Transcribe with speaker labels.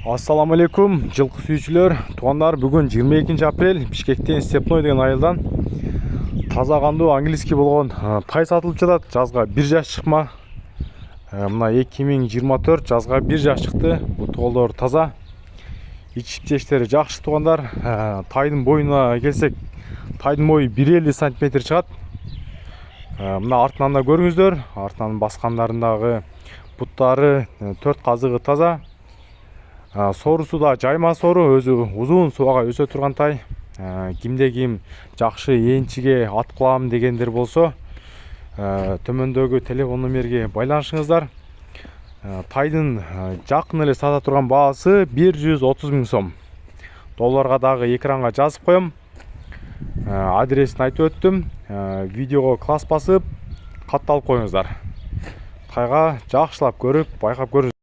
Speaker 1: Ассаламу алейкум, жылқы сүйүүчүлөр, туугандар. Бүгүн 22 апрель Бишкектен Степной деген айылдан таза кандуу английский болгон тай сатылып жатат. Жазга 1 жаш чыкма. Мына 2024 жазга 1 жаш чыкты. Бул тоолор таза. Ичип тештери жакшы туугандар. Тайдын боюна келсек, тайдын бою 1,50 см чыгат. Мына артынан да көрүңүздөр. Артынан баскандарындагы буттары, 4 казыгы таза. Сорусу да жайма сору, өзү узун сууга өсө турган тай. Кимде ким жакшы ээнчиге ат кылам дегендер болсо, төмөндөгү телефон номерге байланышыңыздар. Тайдын жакын эле сата турган баасы 130 000 сом. Долларга дагы экранга жазып коем. Адресин айтып өттүм. Видеого класс басып, катталып коюңуздар. Тайга жакшылап көрүп, байкап көрүңүздөр.